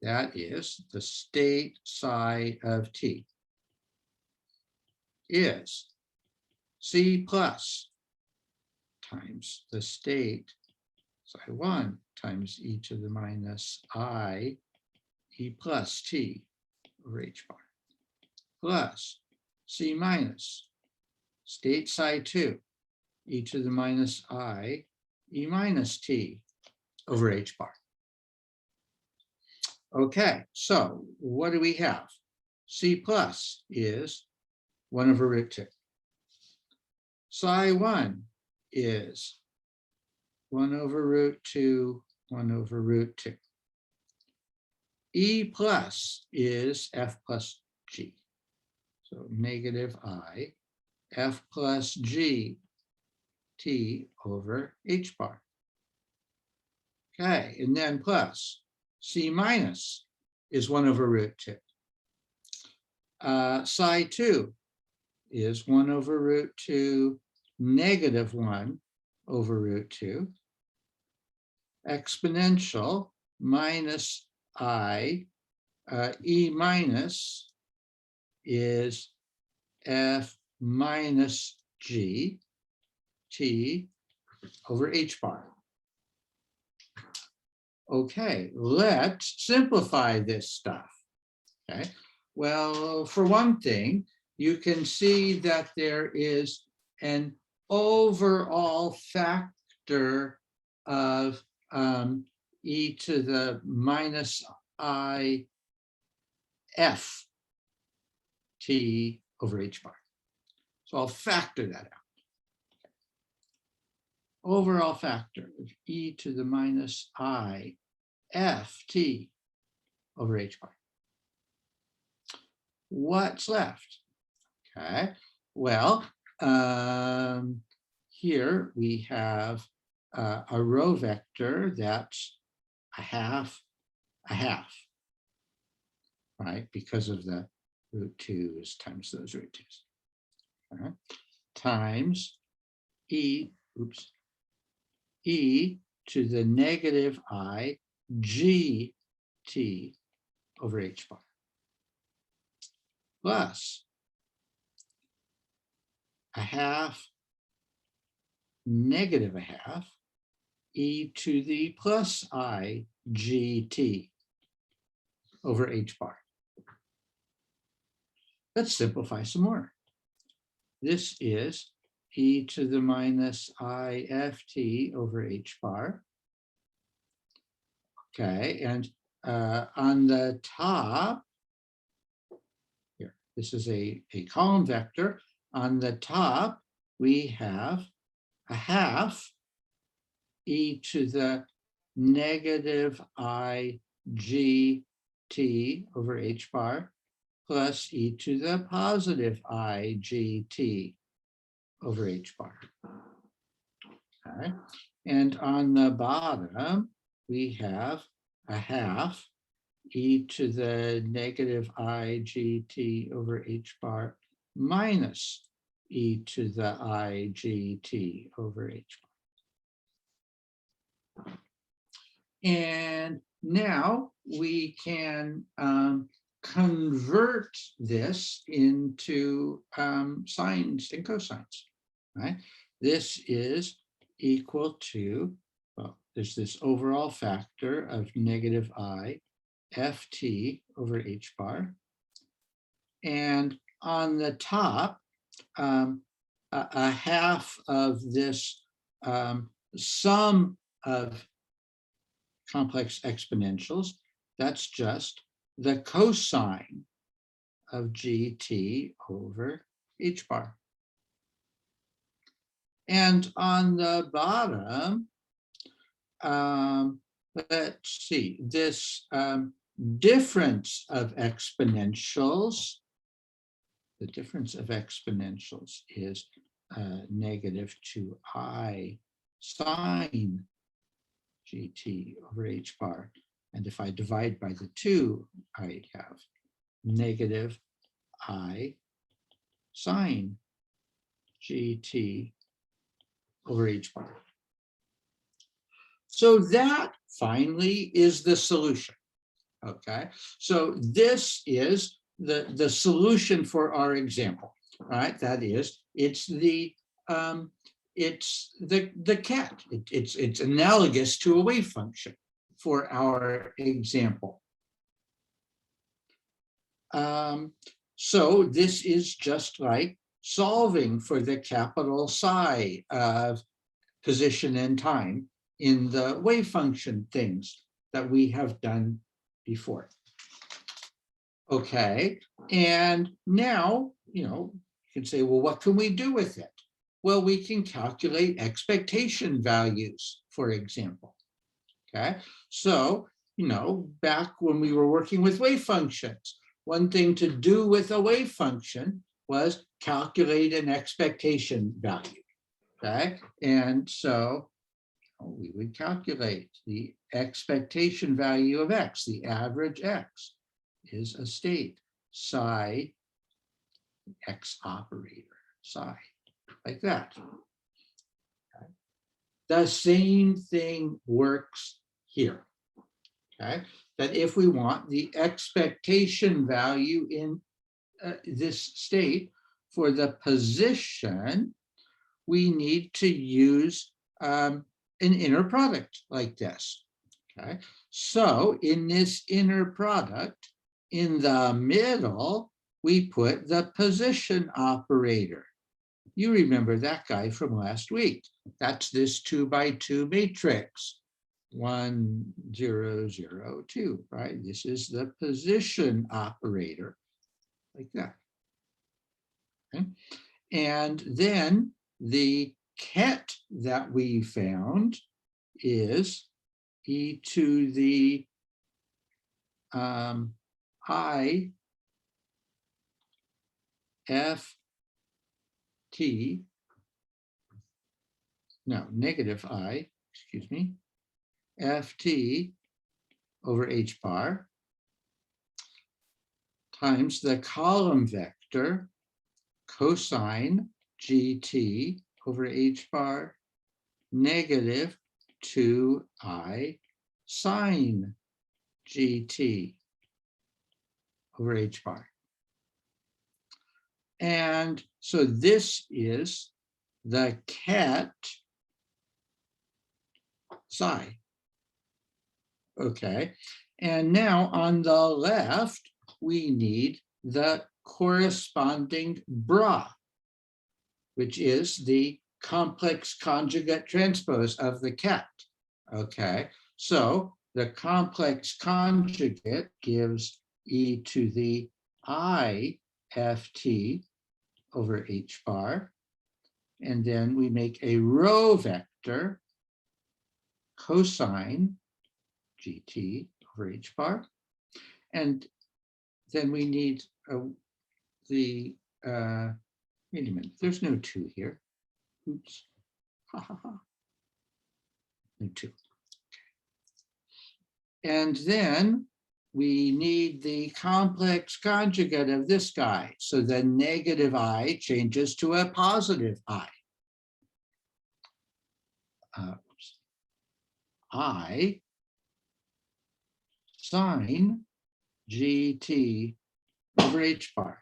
that is the state psi of t, is C plus times the state psi 1 times e to the minus I e plus t over h bar plus C minus state psi 2 e to the minus I e minus t over h bar. Okay, so what do we have? C plus is 1 over root 2. Psi 1 is 1 over root 2, 1 over root 2. E plus is f plus g. So negative I, f plus g, t over h bar. Okay, and then plus C minus is 1 over root 2. Psi 2 is 1 over root 2 negative 1 over root 2. Exponential minus I, e minus is f minus g, t over h bar. Okay, let's simplify this stuff. Okay, well, for one thing, you can see that there is an overall factor of e to the minus I f t over h bar. So I'll factor that out. Overall factor of e to the minus I f t over h bar. What's left? Okay, well, here we have a row vector that's a half, right? Because of the root 2's times those root 2's. Right? Times e to the negative I g t over h bar plus a half negative a half e to the plus I g t over h bar. Let's simplify some more. This is e to the minus I f t over h bar. Okay, and on the top, here, this is a column vector. On the top, we have a half e to the negative I g t over h bar plus e to the positive I g t over h bar. Okay. And on the bottom, we have a half e to the negative I g t over h bar minus e to the I g t over h bar. And now we can convert this into sines and cosines, right? This is equal to, well, there's this overall factor of negative I f t over h bar. And on the top, a half of this sum of complex exponentials, that's just the cosine of gt over h bar. And on the bottom, let's see, this difference of exponentials, the difference of exponentials is negative 2I sine gt over h bar. And if I divide by the 2, I have negative I sine gt over h bar. So that finally is the solution. Okay, so this is the solution for our example, right? That is, it's the cat. It's analogous to a wave function for our example. So this is just like solving for the capital psi of position and time in the wave function things that we have done before. Okay, and now, you can say, well, what can we do with it? Well, we can calculate expectation values, for example. Okay, so, back when we were working with wave functions, one thing to do with a wave function was calculate an expectation value. Okay, and so we would calculate the expectation value of x, the average x is a state, psi x operator, psi, like that. Okay. The same thing works here. Okay, that if we want the expectation value in this state for the position, we need to use an inner product like this. Okay, so in this inner product, in the middle, we put the position operator. You remember that guy from last week. That's this 2 by 2 matrix. 1, 0, 0, 2, right? This is the position operator, like that. Okay? And then the ket that we found is e to the I f t, no, negative I, excuse me, ft over h bar times the column vector cosine gt over h bar negative 2I sine gt over h bar. And so this is the ket psi. Okay, and now on the left, we need the corresponding bra, which is the complex conjugate transpose of the ket. Okay, so the complex conjugate gives e to the I ft over h bar, and then we make a row vector cosine gt over h bar, and then we need the wait a minute, there's no 2 here. Oops. Ha ha ha. No 2. And then we need the complex conjugate of this guy. So the negative I changes to a positive I. I sine gt over h bar.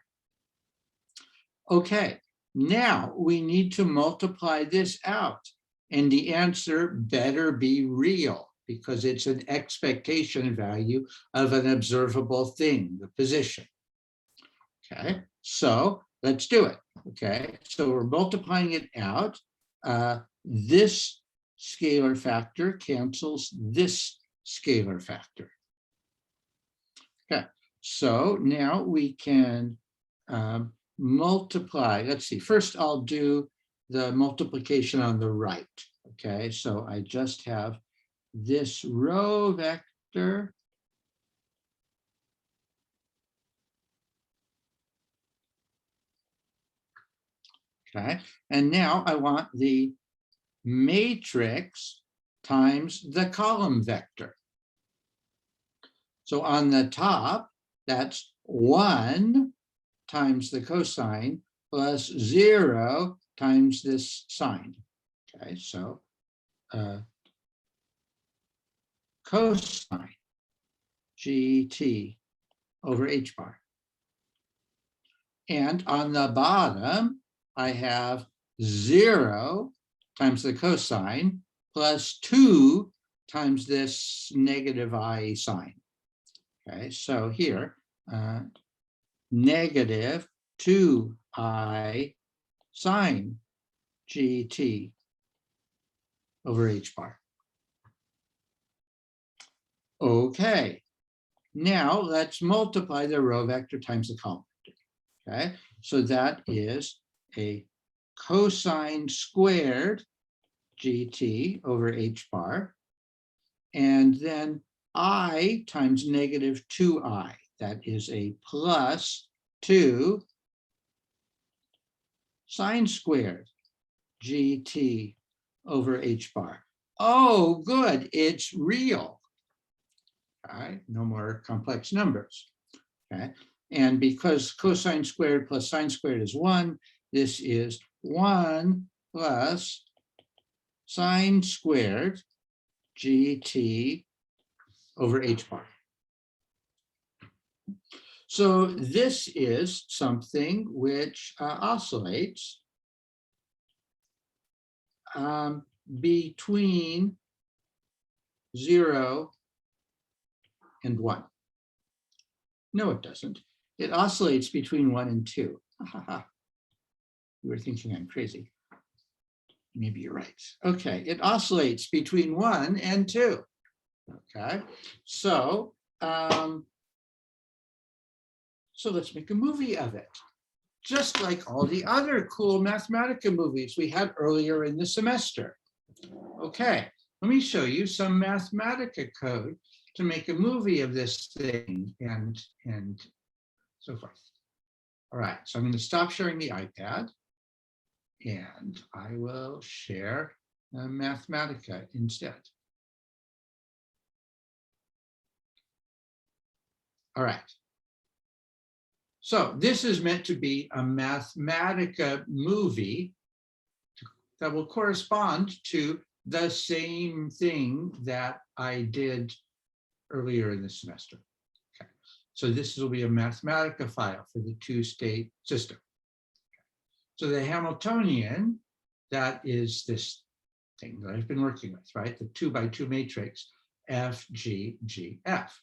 Okay, now we need to multiply this out, and the answer better be real because it's an expectation value of an observable thing, the position. Okay, so let's do it. Okay, so we're multiplying it out. This scalar factor cancels this scalar factor. Okay, so now we can multiply. Let's see, first I'll do the multiplication on the right. Okay, so I just have this row vector okay, and now I want the matrix times the column vector. So on the top, that's 1 times the cosine plus 0 times this sine. Okay, so cosine gt over h bar. And on the bottom, I have 0 times the cosine plus 2 times this negative I sine. Okay, so here, negative 2I sine gt over h bar. Okay, now let's multiply the row vector times the column vector. Okay, so that is a cosine squared gt over h bar, and then I times negative 2I. That is a plus 2 sine squared gt over h bar. Oh, good, it's real. All right, no more complex numbers. Okay, and because cosine squared plus sine squared is 1, this is 1 plus sine squared gt over h bar. So this is something which oscillates between 0 and 1. No, it doesn't. It oscillates between 1 and 2. You were thinking I'm crazy. Maybe you're right. Okay, it oscillates between 1 and 2. Okay, so so let's make a movie of it, just like all the other cool Mathematica movies we had earlier in the semester. Okay, let me show you some Mathematica code to make a movie of this thing and so forth. All right, so I'm going to stop sharing the iPad and I will share Mathematica instead. All right. So this is meant to be a Mathematica movie that will correspond to the same thing that I did earlier in the semester. Okay. So this will be a Mathematica file for the two-state system. So the Hamiltonian, that is this thing that I've been working with, right? The 2x2 matrix, F, G, G, F.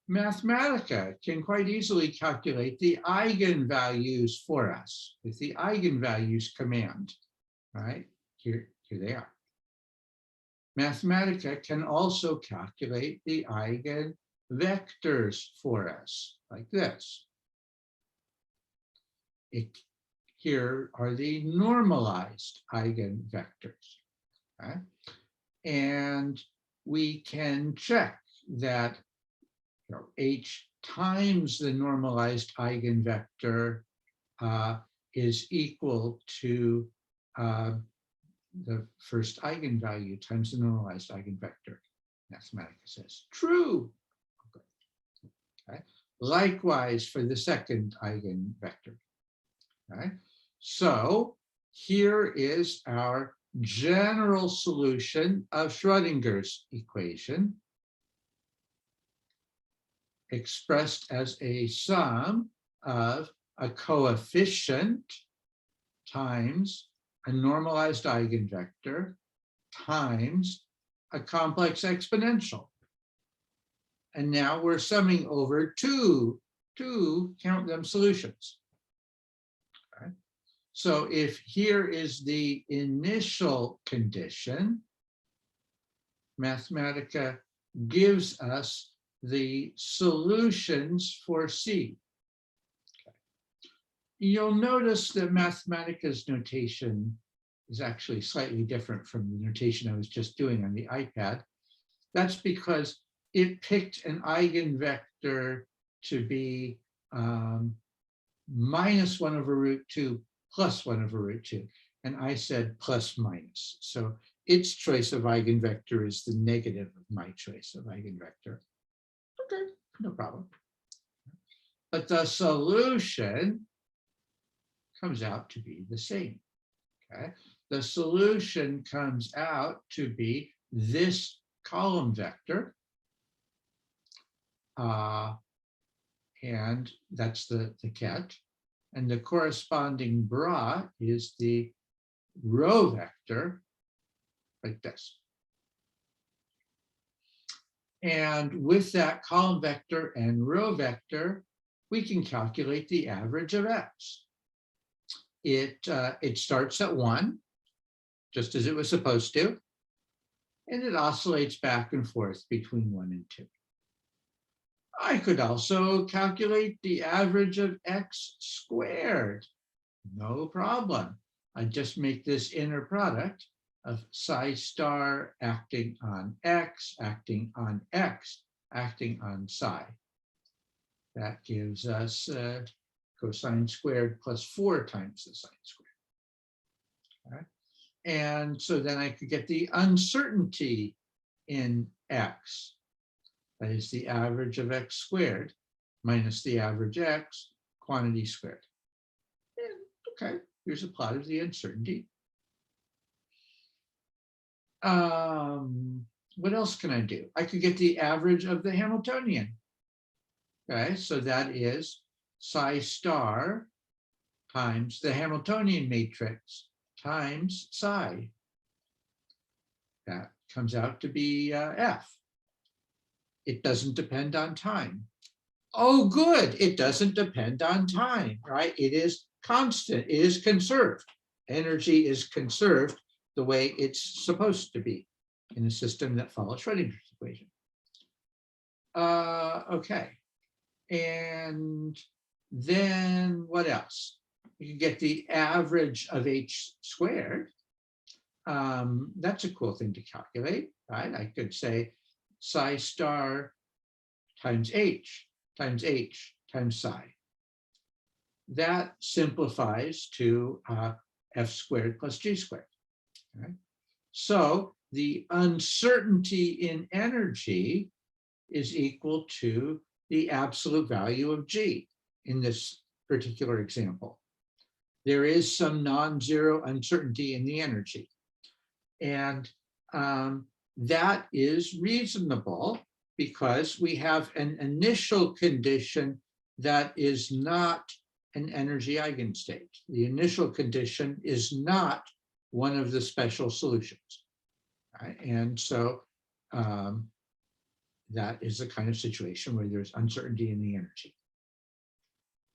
Mathematica can quite easily calculate the eigenvalues for us with the eigenvalues command, right? Here they are. Mathematica can also calculate the eigenvectors for us, like this. Here are the normalized eigenvectors, okay? And we can check that H times the normalized eigenvector is equal to the first eigenvalue times the normalized eigenvector. Mathematica says true. Okay. Likewise for the second eigenvector. Okay. So here is our general solution of Schrodinger's equation, expressed as a sum of a coefficient times a normalized eigenvector times a complex exponential. And now we're summing over two count them, solutions. Okay. So if here is the initial condition, Mathematica gives us the solutions for C. Okay. You'll notice that Mathematica's notation is actually slightly different from the notation I was just doing on the iPad. That's because it picked an eigenvector to be minus 1 over root 2 plus 1 over root 2. And I said plus minus. So its choice of eigenvector is the negative of my choice of eigenvector. Okay, no problem. But the solution comes out to be the same. Okay, the solution comes out to be this column vector, and that's the ket, and the corresponding bra is the row vector, like this. And with that column vector and row vector, we can calculate the average of x. It starts at 1, just as it was supposed to, and it oscillates back and forth between 1 and 2. I could also calculate the average of x squared. No problem. I just make this inner product of psi star acting on x, acting on x, acting on psi. That gives us cosine squared plus 4 times the sine squared. Okay. And so then I could get the uncertainty in x. That is the average of x squared minus the average x, quantity squared. And, okay, here's a plot of the uncertainty. What else can I do? I could get the average of the Hamiltonian. Okay, so that is psi star times the Hamiltonian matrix times psi. That comes out to be F. It doesn't depend on time. Oh, good, it doesn't depend on time, right? It is constant, it is conserved. Energy is conserved the way it's supposed to be. in a system that follows Schrodinger's equation. Okay, and then what else? You can get the average of h squared. That's a cool thing to calculate, right? I could say psi star times h times psi. That simplifies to f squared plus g squared. Right? So the uncertainty in energy is equal to the absolute value of g in this particular example. There is some non-zero uncertainty in the energy. And that is reasonable because we have an initial condition that is not an energy eigenstate. The initial condition is not one of the special solutions. Right? And so that is the kind of situation where there's uncertainty in the energy.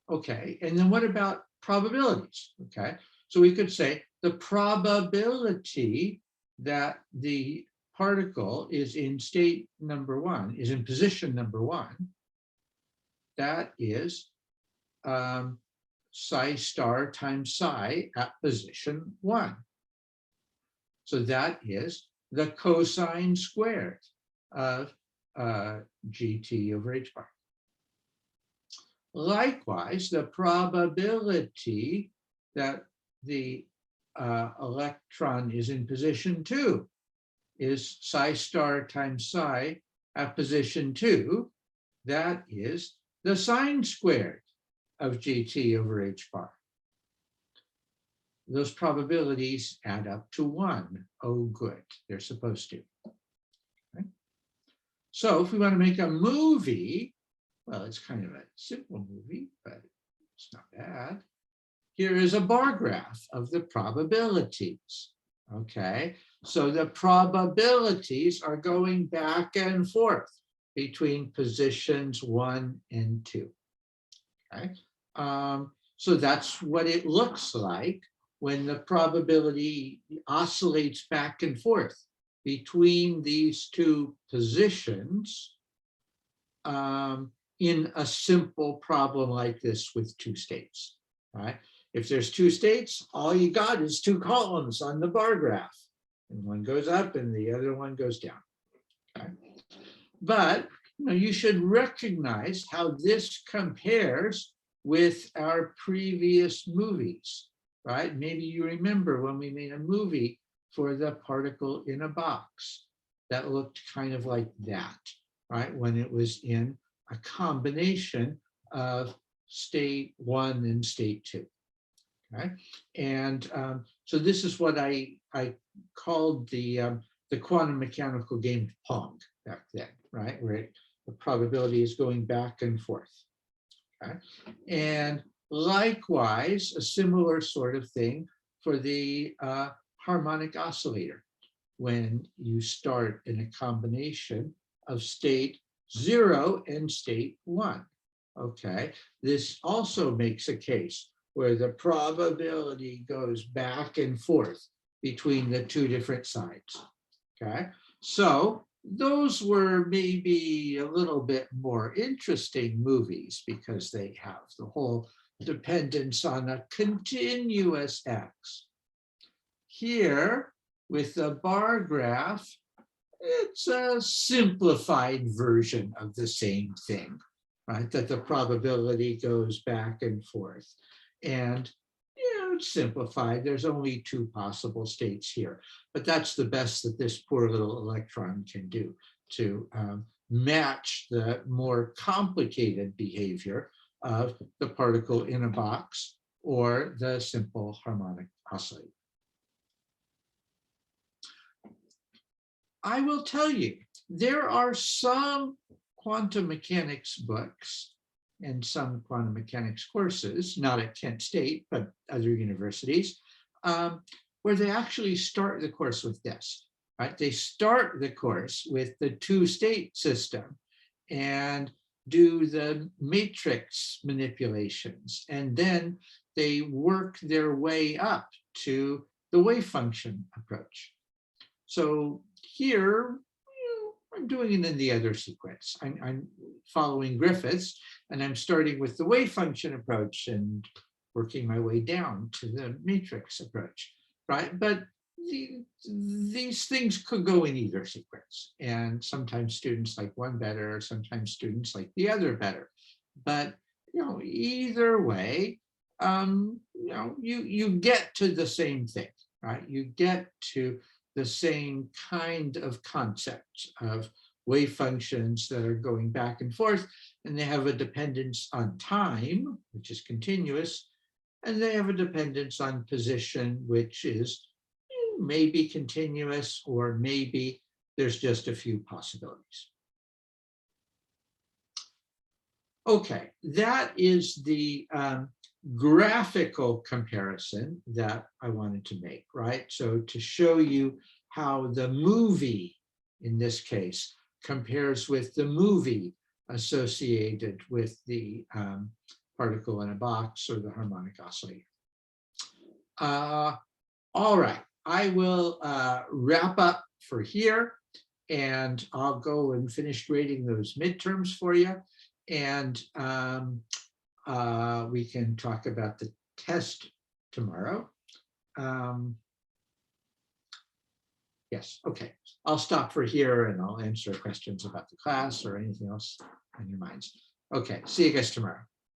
Okay, and then what about probabilities? Okay, so we could say the probability that the particle is in state number one, is in position number one, that is psi star times psi at position one. So that is the cosine squared of gt over h bar. Likewise, the probability that the electron is in position two is psi star times psi at position two. That is the sine squared of gt over h bar. Those probabilities add up to one. Oh, good, they're supposed to. Okay. So if we want to make a movie, well, it's kind of a simple movie, but it's not bad. Here is a bar graph of the probabilities. Okay, so the probabilities are going back and forth between positions 1 and 2. Okay, so that's what it looks like when the probability oscillates back and forth between these two positions in a simple problem like this with two states. Right? If there's two states, all you got is two columns on the bar graph, and one goes up and the other one goes down. Okay? But you should recognize how this compares with our previous movies, right? Maybe you remember when we made a movie for the particle in a box that looked kind of like that, right? When it was in a combination of state one and state two. Okay, and so this is what I called the quantum mechanical game of Pong back then, right? Where the probability is going back and forth. Okay, and likewise, a similar sort of thing for the harmonic oscillator. When you start in a combination of state 0 and state 1. Okay, this also makes a case where the probability goes back and forth between the two different sides. Okay, so those were maybe a little bit more interesting movies because they have the whole dependence on a continuous x. Here, with the bar graph, it's a simplified version of the same thing, right? That the probability goes back and forth. And it's simplified. There's only two possible states here, but that's the best that this poor little electron can do to match the more complicated behavior of the particle in a box or the simple harmonic oscillator. I will tell you, there are some quantum mechanics books and some quantum mechanics courses, not at Kent State, but other universities, where they actually start the course with this, right? They start the course with the two-state system and do the matrix manipulations, and then they work their way up to the wave function approach. So here, I'm doing it in the other sequence. I'm following Griffiths, and I'm starting with the wave function approach and working my way down to the matrix approach, right? But these things could go in either sequence, and sometimes students like one better, sometimes students like the other better. But either way, you get to the same thing, right? You get to the same kind of concept of wave functions that are going back and forth, and they have a dependence on time, which is continuous, and they have a dependence on position, which is maybe continuous, or maybe there's just a few possibilities. Okay, that is the graphical comparison that I wanted to make, right? So to show you how the movie, in this case, compares with the movie associated with the particle in a box or the harmonic oscillator. All right, I will wrap up for here, and I'll go and finish grading those midterms for you. And we can talk about the test tomorrow. Yes, okay. I'll stop for here and I'll answer questions about the class or anything else on your minds. Okay, see you guys tomorrow.